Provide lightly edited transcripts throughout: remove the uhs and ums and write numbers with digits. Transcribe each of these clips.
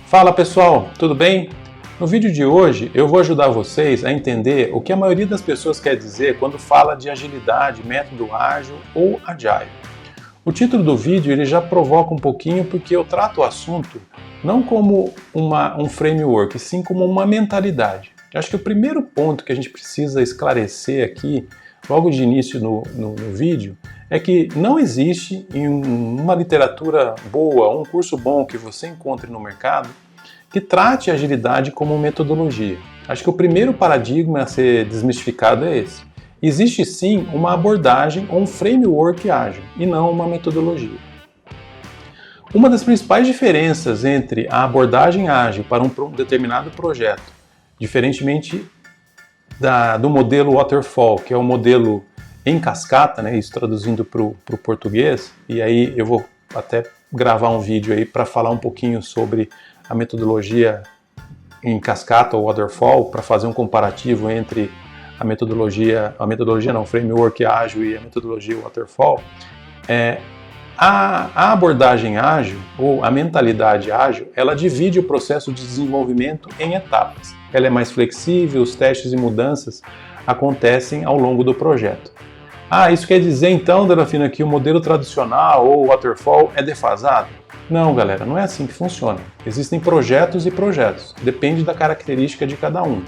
Fala pessoal, tudo bem? No vídeo de hoje eu vou ajudar vocês a entender o que a maioria das pessoas quer dizer quando fala de agilidade, método ágil ou agile. O título do vídeo ele já provoca um pouquinho porque eu trato o assunto não como um framework, sim como uma mentalidade. Eu acho que o primeiro ponto que a gente precisa esclarecer aqui, logo de início no vídeo, é que não existe em uma literatura boa, um curso bom que você encontre no mercado, que trate a agilidade como metodologia. Acho que o primeiro paradigma a ser desmistificado é esse. Existe sim uma abordagem ou um framework ágil, e não uma metodologia. Uma das principais diferenças entre a abordagem ágil para um determinado projeto, diferentemente do modelo waterfall, que é o modelo em cascata, né, isso traduzindo para o português, e aí eu vou até gravar um vídeo aí para falar um pouquinho sobre a metodologia em cascata ou waterfall, para fazer um comparativo entre o framework ágil e a metodologia waterfall. A abordagem ágil, ou a mentalidade ágil, ela divide o processo de desenvolvimento em etapas. Ela é mais flexível, os testes e mudanças acontecem ao longo do projeto. Isso quer dizer então, Delafina, que o modelo tradicional ou waterfall é defasado? Não, galera, não é assim que funciona. Existem projetos e projetos, depende da característica de cada um.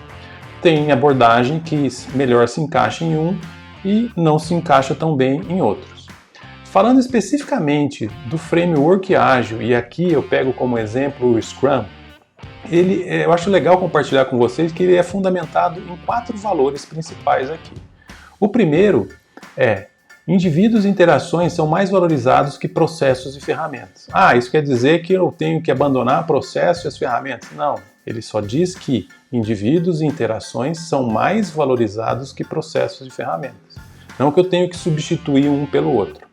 Tem abordagem que melhor se encaixa em um e não se encaixa tão bem em outros. Falando especificamente do framework ágil, e aqui eu pego como exemplo o Scrum, eu acho legal compartilhar com vocês que ele é fundamentado em 4 valores principais aqui. O primeiro é: indivíduos e interações são mais valorizados que processos e ferramentas. Isso quer dizer que eu tenho que abandonar processo e as ferramentas? Não, ele só diz que indivíduos e interações são mais valorizados que processos e ferramentas. Não que eu tenho que substituir um pelo outro.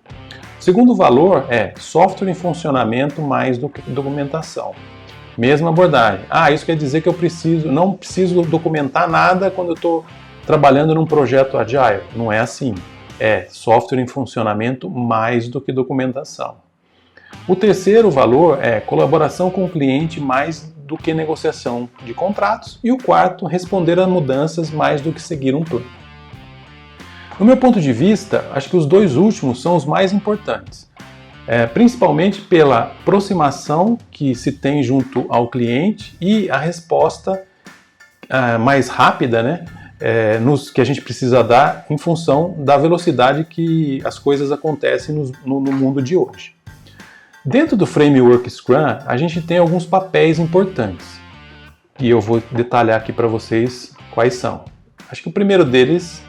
O segundo valor é software em funcionamento mais do que documentação. Mesma abordagem. Isso quer dizer que eu não preciso documentar nada quando eu estou trabalhando num projeto agile. Não é assim. É software em funcionamento mais do que documentação. O terceiro valor é colaboração com o cliente mais do que negociação de contratos. E o quarto, responder a mudanças mais do que seguir um plano. No meu ponto de vista, acho que os dois últimos são os mais importantes. Principalmente pela aproximação que se tem junto ao cliente e a resposta mais rápida, né? Que a gente precisa dar em função da velocidade que as coisas acontecem no mundo de hoje. Dentro do framework Scrum, a gente tem alguns papéis importantes e eu vou detalhar aqui para vocês quais são. Acho que o primeiro deles,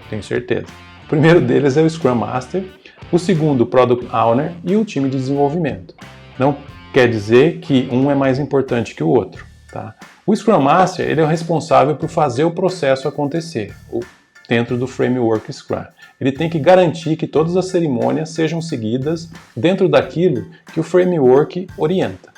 tenho certeza. O primeiro deles é o Scrum Master, o segundo o Product Owner e o time de desenvolvimento. Não quer dizer que um é mais importante que o outro, tá? O Scrum Master ele é o responsável por fazer o processo acontecer dentro do framework Scrum. Ele tem que garantir que todas as cerimônias sejam seguidas dentro daquilo que o framework orienta.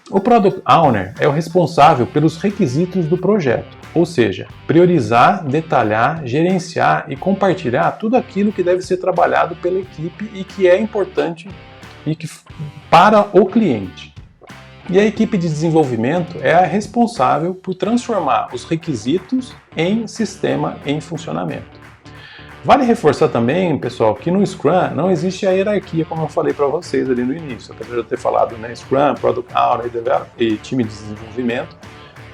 O Product Owner é o responsável pelos requisitos do projeto, ou seja, priorizar, detalhar, gerenciar e compartilhar tudo aquilo que deve ser trabalhado pela equipe e que é importante para o cliente. E a equipe de desenvolvimento é a responsável por transformar os requisitos em sistema em funcionamento. Vale reforçar também, pessoal, que no Scrum não existe a hierarquia, como eu falei para vocês ali no início. Apesar de eu ter falado, Scrum, Product Owner e time de desenvolvimento,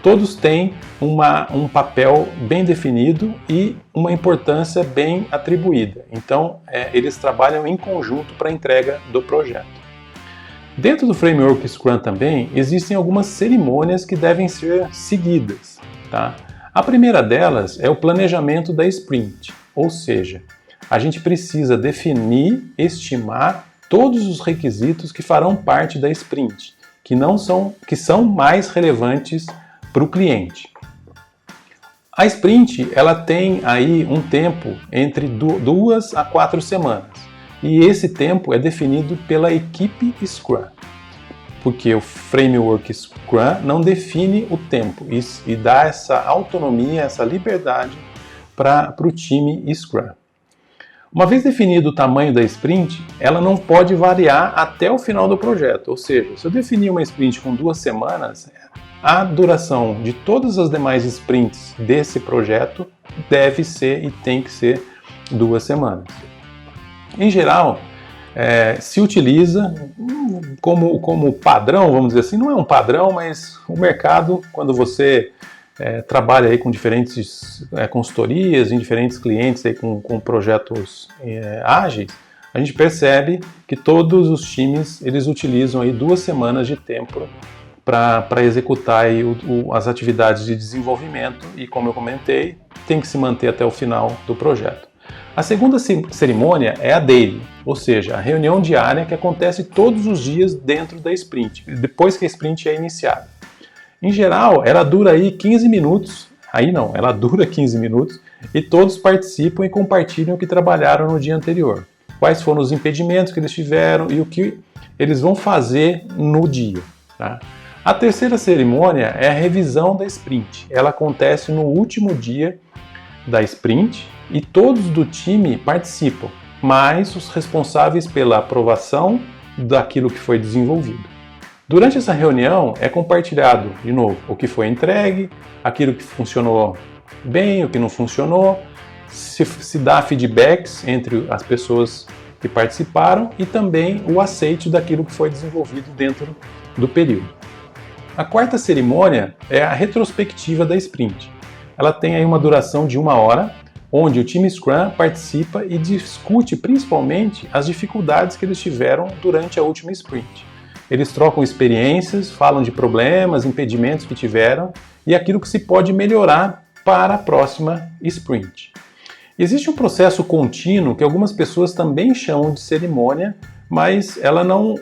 todos têm um papel bem definido e uma importância bem atribuída. Então, eles trabalham em conjunto para a entrega do projeto. Dentro do framework Scrum também existem algumas cerimônias que devem ser seguidas, tá? A primeira delas é o planejamento da sprint, ou seja, a gente precisa definir, estimar todos os requisitos que farão parte da sprint, que são mais relevantes para o cliente. A sprint ela tem aí um tempo entre 2 a 4 semanas. E esse tempo é definido pela equipe Scrum, porque o framework Scrum não define o tempo e dá essa autonomia, essa liberdade para o time Scrum. Uma vez definido o tamanho da sprint, ela não pode variar até o final do projeto. Ou seja, se eu definir uma sprint com 2 semanas, a duração de todas as demais sprints desse projeto deve ser e tem que ser 2 semanas. Em geral, se utiliza como padrão, vamos dizer assim, não é um padrão, mas o mercado, quando você trabalha aí com diferentes consultorias, em diferentes clientes aí com projetos ágeis, a gente percebe que todos os times eles utilizam aí 2 semanas de tempo para executar aí as atividades de desenvolvimento e, como eu comentei, tem que se manter até o final do projeto. A segunda cerimônia é a daily, ou seja, a reunião diária que acontece todos os dias dentro da sprint, depois que a sprint é iniciada. Em geral, ela dura aí 15 minutos, ela dura 15 minutos e todos participam e compartilham o que trabalharam no dia anterior. Quais foram os impedimentos que eles tiveram e o que eles vão fazer no dia. Tá? A terceira cerimônia é a revisão da sprint. Ela acontece no último dia da sprint e todos do time participam, mais os responsáveis pela aprovação daquilo que foi desenvolvido. Durante essa reunião é compartilhado, de novo, o que foi entregue, aquilo que funcionou bem, o que não funcionou, se dá feedbacks entre as pessoas que participaram e também o aceite daquilo que foi desenvolvido dentro do período. A quarta cerimônia é a retrospectiva da sprint. Ela tem aí uma duração de 1 hora, onde o time Scrum participa e discute principalmente as dificuldades que eles tiveram durante a última sprint. Eles trocam experiências, falam de problemas, impedimentos que tiveram e aquilo que se pode melhorar para a próxima sprint. Existe um processo contínuo que algumas pessoas também chamam de cerimônia, mas ela não,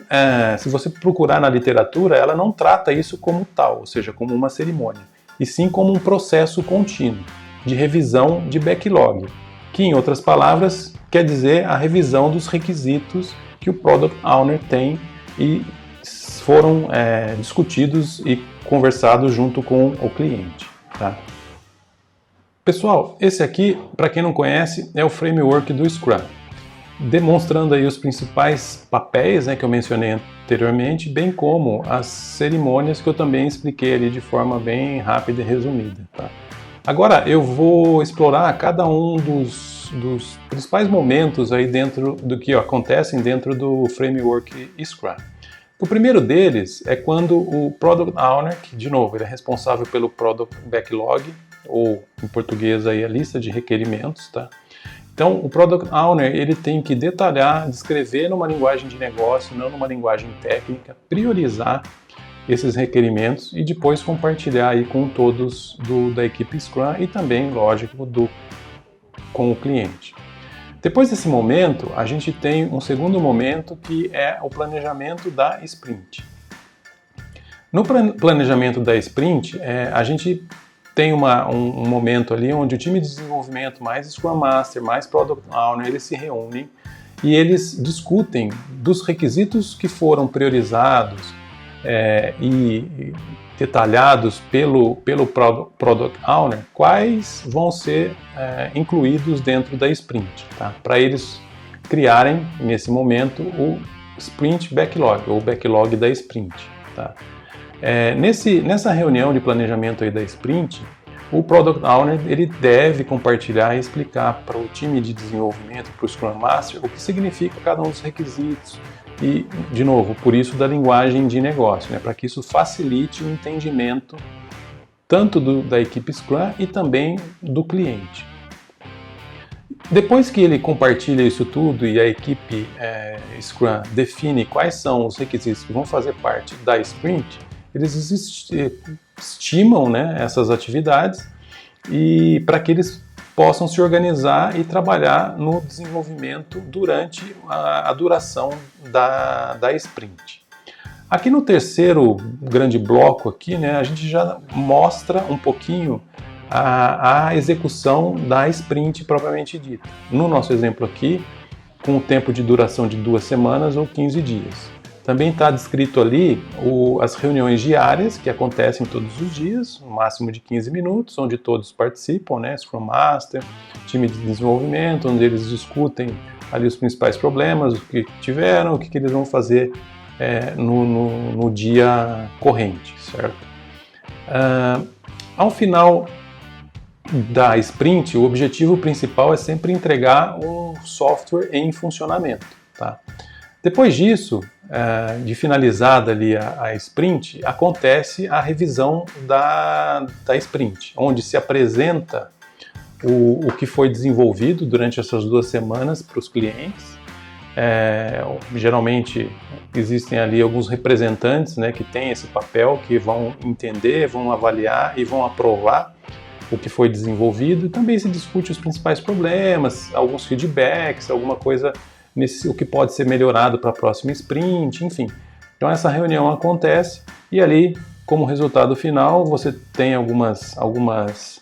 se você procurar na literatura, ela não trata isso como tal, ou seja, como uma cerimônia, e sim como um processo contínuo de revisão de backlog, que em outras palavras quer dizer a revisão dos requisitos que o Product Owner tem e foram discutidos e conversados junto com o cliente. Tá? Pessoal, esse aqui, para quem não conhece, é o framework do Scrum, demonstrando aí os principais papéis que eu mencionei anteriormente, bem como as cerimônias que eu também expliquei ali de forma bem rápida e resumida. Tá? Agora eu vou explorar cada um dos principais momentos aí dentro do que acontecem dentro do framework Scrum. O primeiro deles é quando o Product Owner, que de novo ele é responsável pelo Product Backlog, ou em português aí a lista de requerimentos, tá? Então o Product Owner ele tem que detalhar, descrever numa linguagem de negócio, não numa linguagem técnica, priorizar esses requerimentos e depois compartilhar aí com todos da equipe Scrum e também, lógico, com o cliente. Depois desse momento, a gente tem um segundo momento que é o planejamento da sprint. No planejamento da sprint, a gente tem um momento ali onde o time de desenvolvimento, mais Scrum Master, mais Product Owner, eles se reúnem e eles discutem dos requisitos que foram priorizados e detalhados pelo Product Owner, quais vão ser incluídos dentro da sprint, tá? Para eles criarem, nesse momento, o Sprint Backlog, ou Backlog da sprint. Tá? Nessa reunião de planejamento aí da sprint, o Product Owner ele deve compartilhar e explicar para o time de desenvolvimento, para o Scrum Master, o que significa cada um dos requisitos, e, de novo, por isso da linguagem de negócio, para que isso facilite o entendimento tanto da equipe Scrum e também do cliente. Depois que ele compartilha isso tudo e a equipe Scrum define quais são os requisitos que vão fazer parte da sprint, eles estimam essas atividades e para que eles possam se organizar e trabalhar no desenvolvimento durante a duração da sprint. Aqui no terceiro grande bloco aqui, a gente já mostra um pouquinho a execução da sprint propriamente dita. No nosso exemplo aqui, com o tempo de duração de 2 semanas ou 15 dias. Também está descrito ali as reuniões diárias, que acontecem todos os dias, no máximo de 15 minutos, onde todos participam, Scrum Master, time de desenvolvimento, onde eles discutem ali os principais problemas, o que tiveram, o que eles vão fazer no dia corrente, certo? Ao final da sprint, o objetivo principal é sempre entregar um software em funcionamento, tá? Depois disso, de finalizada ali a sprint, acontece a revisão da sprint, onde se apresenta o que foi desenvolvido durante essas 2 semanas para os clientes. Geralmente existem ali alguns representantes, né, que têm esse papel, que vão entender, vão avaliar e vão aprovar o que foi desenvolvido, e também se discute os principais problemas, alguns feedbacks, alguma coisa o que pode ser melhorado para a próxima sprint, enfim. Então essa reunião acontece e ali, como resultado final, você tem algumas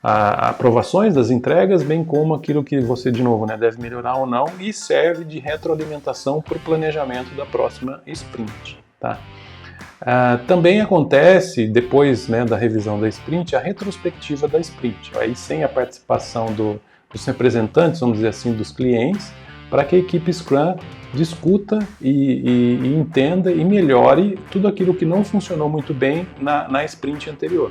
aprovações das entregas, bem como aquilo que você, de novo, né, deve melhorar ou não, e serve de retroalimentação para o planejamento da próxima sprint, tá? Também acontece, depois, né, da revisão da sprint, a retrospectiva da sprint, aí sem a participação dos representantes, vamos dizer assim, dos clientes, para que a equipe Scrum discuta e entenda e melhore tudo aquilo que não funcionou muito bem na sprint anterior.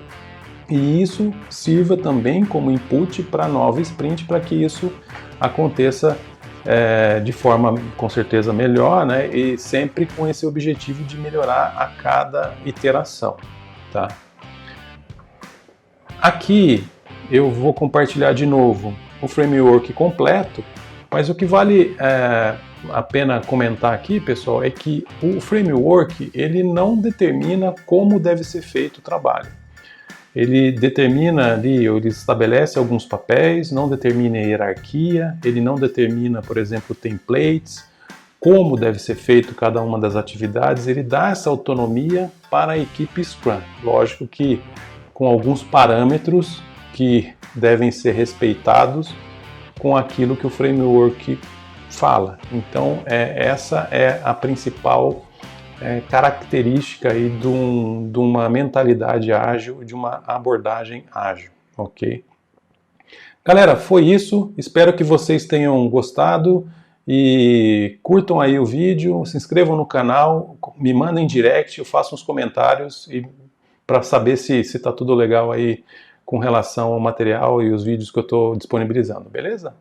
E isso sirva também como input para a nova sprint, para que isso aconteça de forma, com certeza, melhor, né? E sempre com esse objetivo de melhorar a cada iteração, tá? Aqui eu vou compartilhar de novo o framework completo, mas o que vale a pena comentar aqui, pessoal, é que o framework ele não determina como deve ser feito o trabalho. Ele determina ali, ele estabelece alguns papéis, não determina a hierarquia, ele não determina, por exemplo, templates, como deve ser feito cada uma das atividades, ele dá essa autonomia para a equipe Scrum. Lógico que com alguns parâmetros que devem ser respeitados com aquilo que o framework fala. Então, essa é a principal característica aí de uma mentalidade ágil, de uma abordagem ágil, ok? Galera, foi isso. Espero que vocês tenham gostado e curtam aí o vídeo, se inscrevam no canal, me mandem direct, eu faço uns comentários para saber se está tudo legal aí com relação ao material e os vídeos que eu estou disponibilizando, beleza?